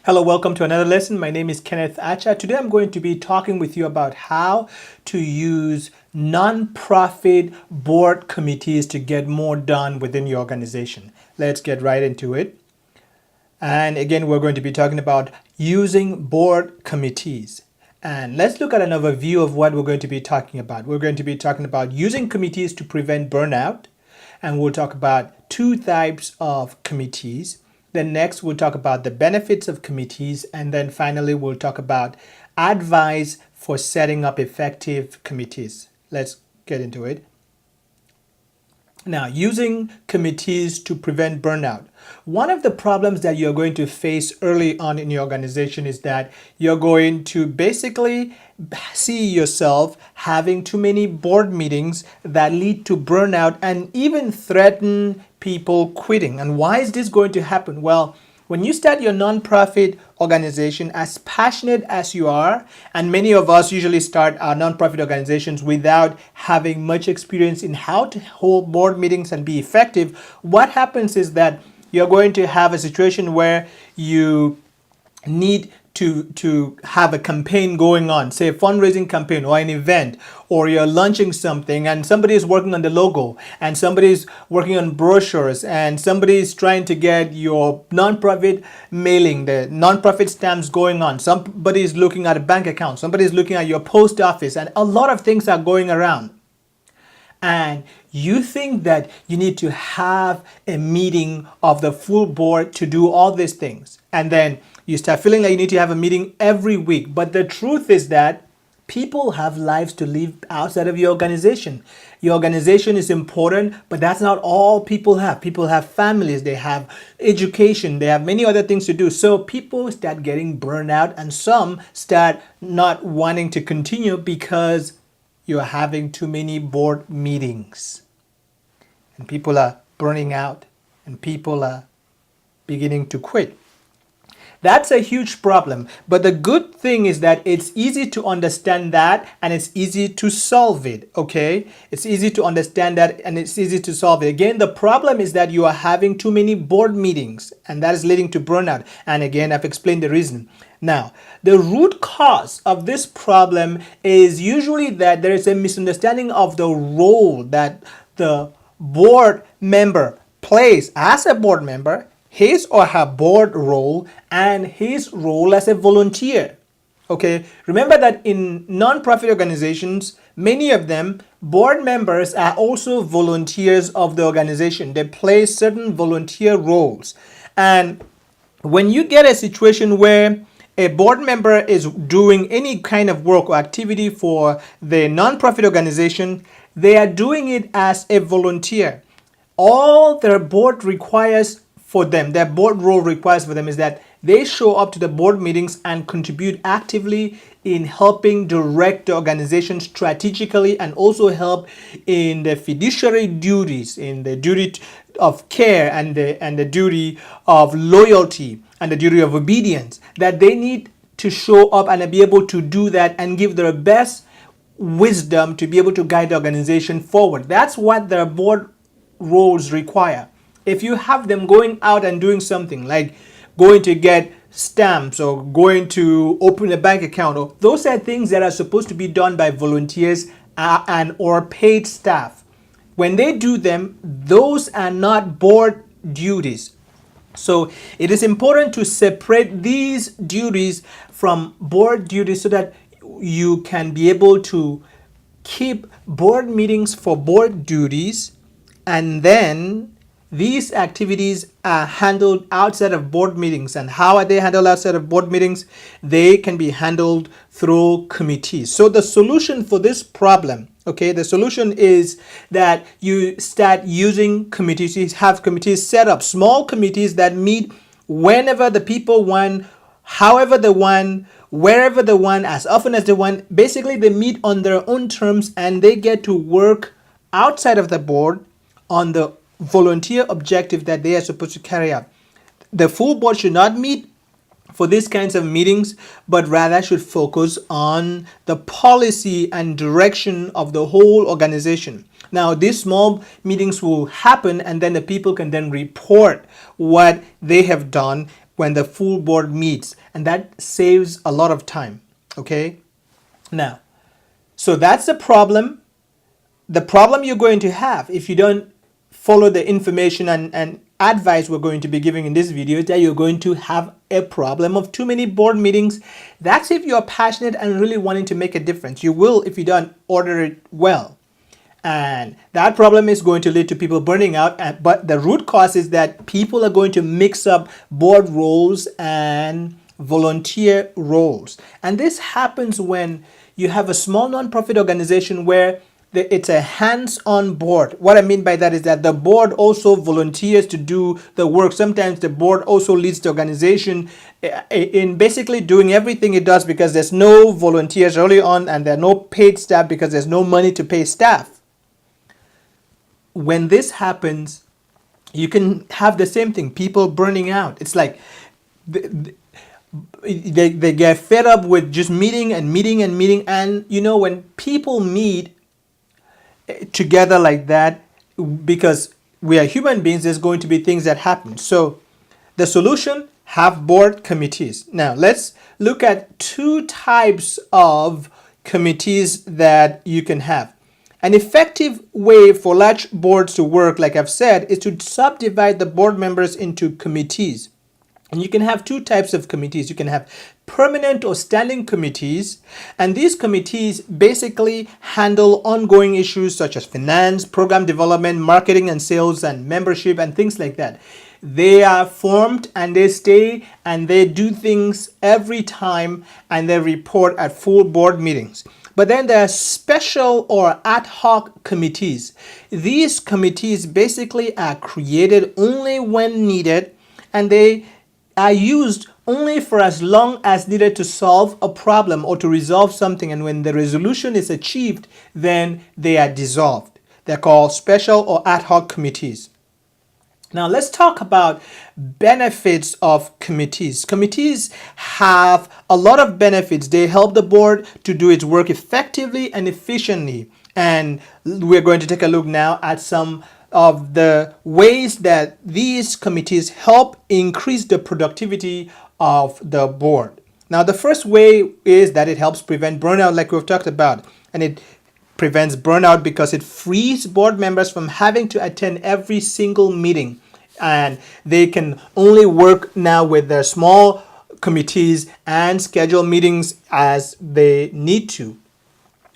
Hello, welcome to another lesson. My name is Kenneth Acha. Today I'm going to be talking with you about how to use non-profit board committees to get more done within your organization. Let's get right into it. And again, we're going to be talking about using board committees. And let's look at an overview of what we're going to be talking about. We're going to be talking about using committees to prevent burnout. And we'll talk about two types of committees. Then next, we'll talk about the benefits of committees. And then finally, we'll talk about advice for setting up effective committees. Let's get into it. Now, using committees to prevent burnout. One of the problems that you're going to face early on in your organization is that you're going to basically see yourself having too many board meetings that lead to burnout and even threaten people quitting. And why is this going to happen? Well, when you start your nonprofit organization, as passionate as you are, and many of us usually start our nonprofit organizations without having much experience in how to hold board meetings and be effective, what happens is that you're going to have a situation where you need to have a campaign going on, say a fundraising campaign or an event, or you're launching something and somebody is working on the logo and somebody is working on brochures and somebody is trying to get your nonprofit mailing, the nonprofit stamps going on. Somebody is looking at a bank account, somebody is looking at your post office, and a lot of things are going around. And you think that you need to have a meeting of the full board to do all these things. And then you start feeling like you need to have a meeting every week. But the truth is that people have lives to live outside of your organization. Your organization is important, but that's not all people have. People have families, they have education, they have many other things to do. So people start getting burned out and some start not wanting to continue because you're having too many board meetings. And people are burning out and people are beginning to quit. That's a huge problem. But the good thing is that it's easy to understand that and it's easy to solve it, okay? It's easy to understand that and it's easy to solve it. Again, the problem is that you are having too many board meetings and that is leading to burnout. And again, I've explained the reason. Now, the root cause of this problem is usually that there is a misunderstanding of the role that the board member plays as a board member, his or her board role, and his role as a volunteer. Okay, remember that in non-profit organizations, many of them, board members are also volunteers of the organization. They play certain volunteer roles. And when you get a situation where a board member is doing any kind of work or activity for the non-profit organization, they are doing it as a volunteer. All their board requires for them, their board role requires for them is that they show up to the board meetings and contribute actively in helping direct the organization strategically and also help in the fiduciary duties, in the duty of care and the duty of loyalty and the duty of obedience, that they need to show up and be able to do that and give their best wisdom to be able to guide the organization forward. That's what their board roles require. If you have them going out and doing something like going to get stamps or going to open a bank account, or those are things that are supposed to be done by volunteers and or paid staff. When they do them, those are not board duties. So it is important to separate these duties from board duties so that you can be able to keep board meetings for board duties, and then these activities are handled outside of board meetings. And how are they handled outside of board meetings? They can be handled through committees. So the solution for this problem, okay, the solution is that you start using committees. You have committees set up, small committees that meet whenever the people want, however they want, wherever they want, as often as they want. Basically, they meet on their own terms and they get to work outside of the board on the volunteer objective that they are supposed to carry out. The full board should not meet for these kinds of meetings, but rather should focus on the policy and direction of the whole organization. Now, these small meetings will happen and then the people can then report what they have done when the full board meets, and that saves a lot of time. Okay, now, so that's the problem. The problem you're going to have if you don't follow the information and advice we're going to be giving in this video is that you're going to have a problem of too many board meetings. That's if you're passionate and really wanting to make a difference. You will if you don't order it well. And that problem is going to lead to people burning out. But the root cause is that people are going to mix up board roles and volunteer roles. And this happens when you have a small nonprofit organization where it's a hands-on board. What I mean by that is that the board also volunteers to do the work. Sometimes the board also leads the organization in basically doing everything it does because there's no volunteers early on and there are no paid staff because there's no money to pay staff. When this happens, you can have the same thing, people burning out. It's like they get fed up with just meeting. And when people meet together like that, because we are human beings, there's going to be things that happen. So the solution, have board committees. Now let's look at two types of committees that you can have. An effective way for large boards to work, like I've said, is to subdivide the board members into committees. And you can have two types of committees. You can have permanent or standing committees, and these committees basically handle ongoing issues such as finance, program development, marketing and sales, and membership, and things like that. They are formed and they stay and they do things every time and they report at full board meetings. But then there are special or ad hoc committees. These committees basically are created only when needed, and they are used only for as long as needed to solve a problem or to resolve something. And when the resolution is achieved, then they are dissolved. They're called special or ad hoc committees. Now let's talk about benefits of committees. Committees have a lot of benefits. They help the board to do its work effectively and efficiently. And we're going to take a look now at some of the ways that these committees help increase the productivity of the board. Now the first way is that it helps prevent burnout, like we've talked about. And it prevents burnout because it frees board members from having to attend every single meeting, and they can only work now with their small committees and schedule meetings as they need to.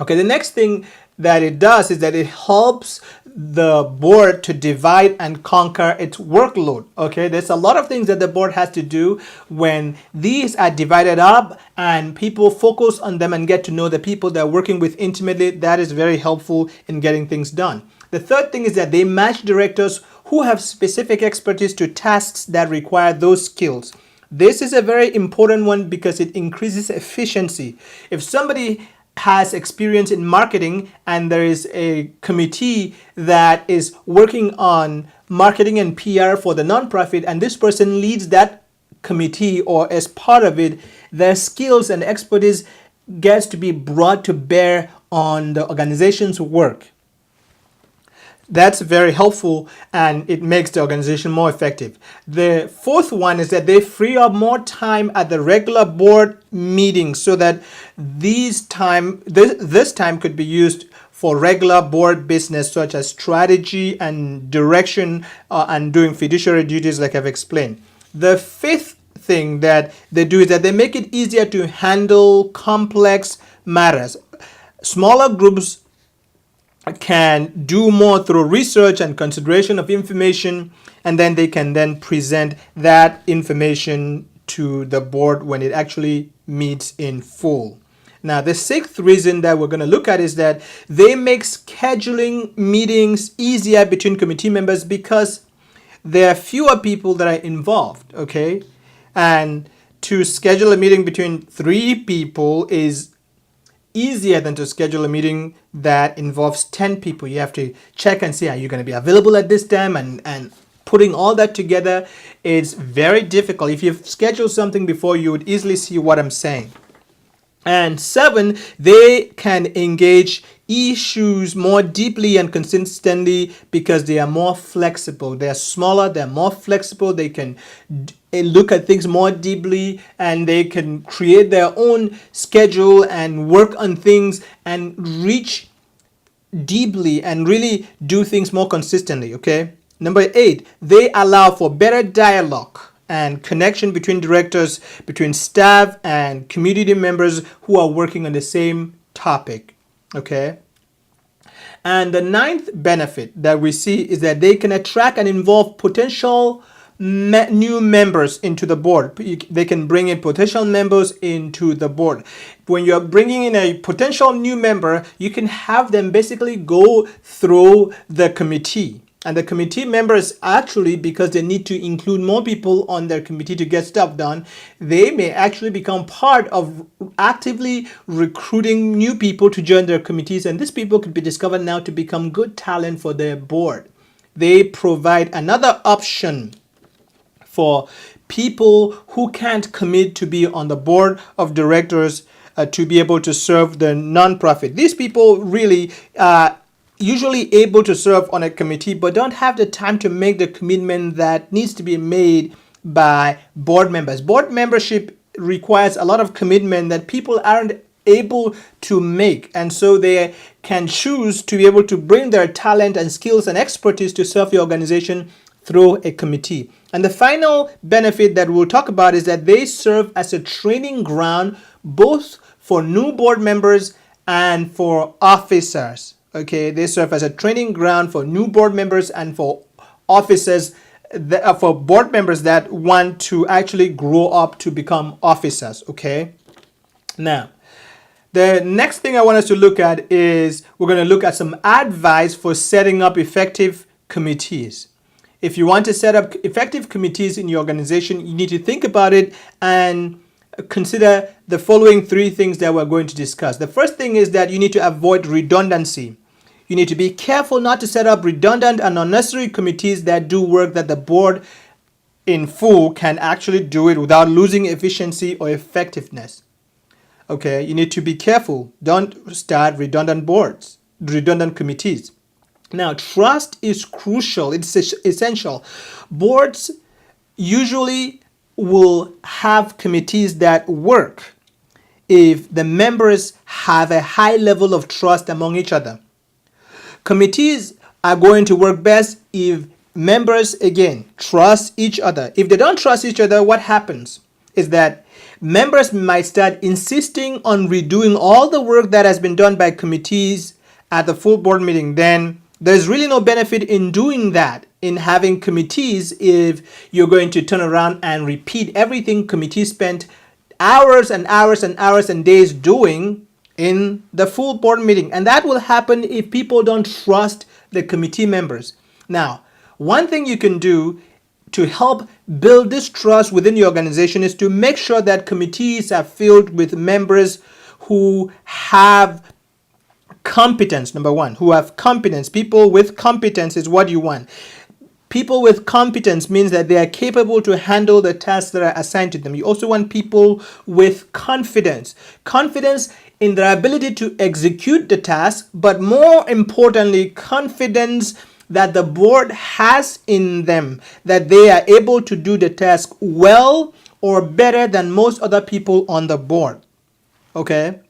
Okay, the next thing that it does is that it helps the board to divide and conquer its workload. Okay, there's a lot of things that the board has to do. When these are divided up and people focus on them and get to know the people they're working with intimately, that is very helpful in getting things done. The third thing is that they match directors who have specific expertise to tasks that require those skills. This is a very important one because it increases efficiency. If somebody has experience in marketing and there is a committee that is working on marketing and PR for the nonprofit, and this person leads that committee or as part of it, their skills and expertise gets to be brought to bear on the organization's work. That's very helpful and it makes the organization more effective. The fourth one is that they free up more time at the regular board meetings so that this time could be used for regular board business such as strategy and direction and doing fiduciary duties like I've explained. The fifth thing that they do is that they make it easier to handle complex matters. Smaller groups can do more through research and consideration of information, and then they can then present that information to the board when it actually meets in full. Now, the sixth reason that we're going to look at is that they make scheduling meetings easier between committee members because there are fewer people that are involved, okay? And to schedule a meeting between 3 people is easier than to schedule a meeting that involves 10 people. You have to check and see, are you going to be available at this time? And putting all that together is very difficult. If you've scheduled something before, you would easily see what I'm saying. And 7, they can engage issues more deeply and consistently because they are more flexible. They're smaller, they're more flexible. They can look at things more deeply, and they can create their own schedule and work on things and reach deeply and really do things more consistently. Okay. Number 8, they allow for better dialogue and connection between directors, between staff and community members who are working on the same topic. Okay. And the 9th benefit that we see is that they can attract and involve potential new members into the board. They can bring in potential members into the board. When you're bringing in a potential new member, you can have them basically go through the committee. And the committee members actually, because they need to include more people on their committee to get stuff done, they may actually become part of actively recruiting new people to join their committees. And these people could be discovered now to become good talent for their board. They provide another option for people who can't commit to be on the board of directors to be able to serve the nonprofit. These people really usually able to serve on a committee but don't have the time to make the commitment that needs to be made by board members. Board membership requires a lot of commitment that people aren't able to make, and so they can choose to be able to bring their talent and skills and expertise to serve the organization through a committee. And the final benefit that we'll talk about is that they serve as a training ground both for new board members and for officers. Okay, they serve as a training ground for new board members and for officers, for board members that want to actually grow up to become officers. Okay, now the next thing I want us to look at is we're going to look at some advice for setting up effective committees. If you want to set up effective committees in your organization, you need to think about it and consider the following 3 things that we're going to discuss. The first thing is that you need to avoid redundancy. You need to be careful not to set up redundant and unnecessary committees that do work that the board in full can actually do it without losing efficiency or effectiveness. Okay, you need to be careful. Don't start redundant boards, redundant committees. Now, trust is crucial. It's essential. Boards usually will have committees that work if the members have a high level of trust among each other. Committees are going to work best if members, again, trust each other. If they don't trust each other, what happens is that members might start insisting on redoing all the work that has been done by committees at the full board meeting. Then there's really no benefit in doing that, in having committees, if you're going to turn around and repeat everything committees spent hours and hours and hours and days doing in the full board meeting. And that will happen if people don't trust the committee members. Now, one thing you can do to help build this trust within your organization is to make sure that committees are filled with members who have competence. Number 1, who have competence. People with competence is what you want. People with competence means that they are capable to handle the tasks that are assigned to them. You also want people with confidence. Confidence in their ability to execute the task, but more importantly, confidence that the board has in them, that they are able to do the task well or better than most other people on the board. Okay?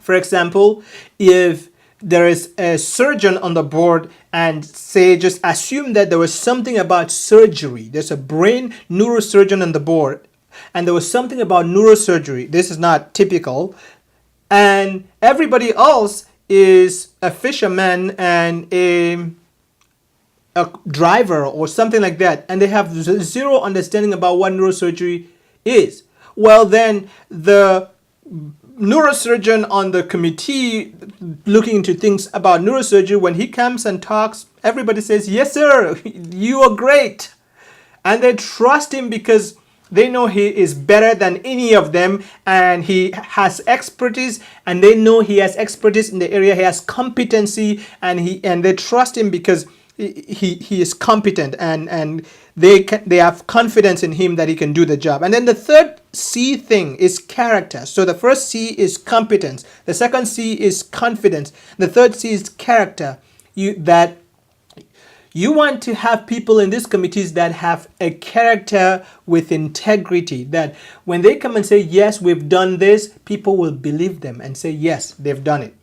For example, if there is a surgeon on the board and say, just assume that there was something about surgery. There's a brain neurosurgeon on the board and there was something about neurosurgery. This is not typical. And everybody else is a fisherman and a driver or something like that. And they have zero understanding about what neurosurgery is. Well, then the neurosurgeon on the committee looking into things about neurosurgery, when he comes and talks, everybody says, yes, sir, you are great. And they trust him because they know he is better than any of them and he has expertise, and they know he has expertise in the area. He has competency and they trust him because he is competent and they have confidence in him that he can do the job. And then the third C thing is character. So the first C is competence. The second C is confidence. The third C is character. You want to have people in these committees that have a character with integrity, that when they come and say, yes, we've done this, people will believe them and say, yes, they've done it.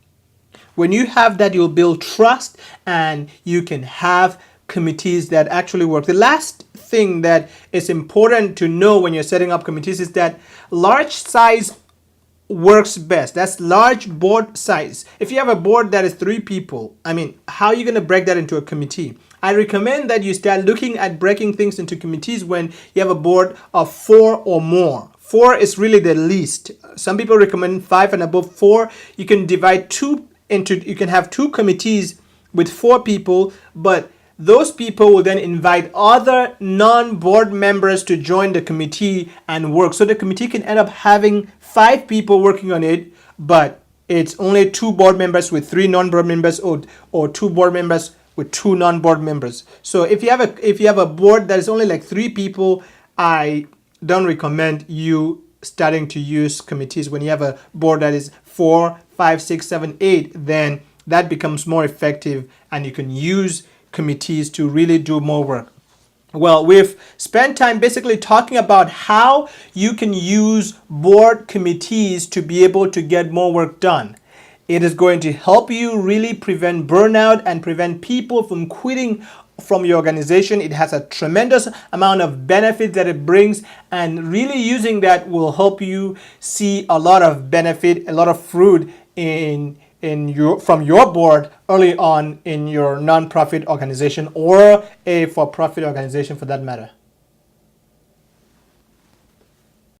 When you have that, you'll build trust and you can have committees that actually work. The last thing that is important to know when you're setting up committees is that large size works best. That's large board size. If you have a board that is 3 people, how are you going to break that into a committee? I recommend that you start looking at breaking things into committees when you have a board of 4 or more. 4 is really the least. Some people recommend 5 and above. 4, you can divide you can have 2 committees with 4 people, but those people will then invite other non-board members to join the committee and work. So the committee can end up having 5 people working on it, but it's only 2 board members with 3 non-board members, or 2 board members with 2 non-board members. So if you have a board that is only like 3 people, I don't recommend you starting to use committees. When you have a board that is 4, 5, 6, 7, 8, then that becomes more effective and you can use committees to really do more work. Well, we've spent time basically talking about how you can use board committees to be able to get more work done. It is going to help you really prevent burnout and prevent people from quitting from your organization. It has a tremendous amount of benefit that it brings, and really using that will help you see a lot of benefit, a lot of fruit from your board early on in your nonprofit organization or a for-profit organization for that matter.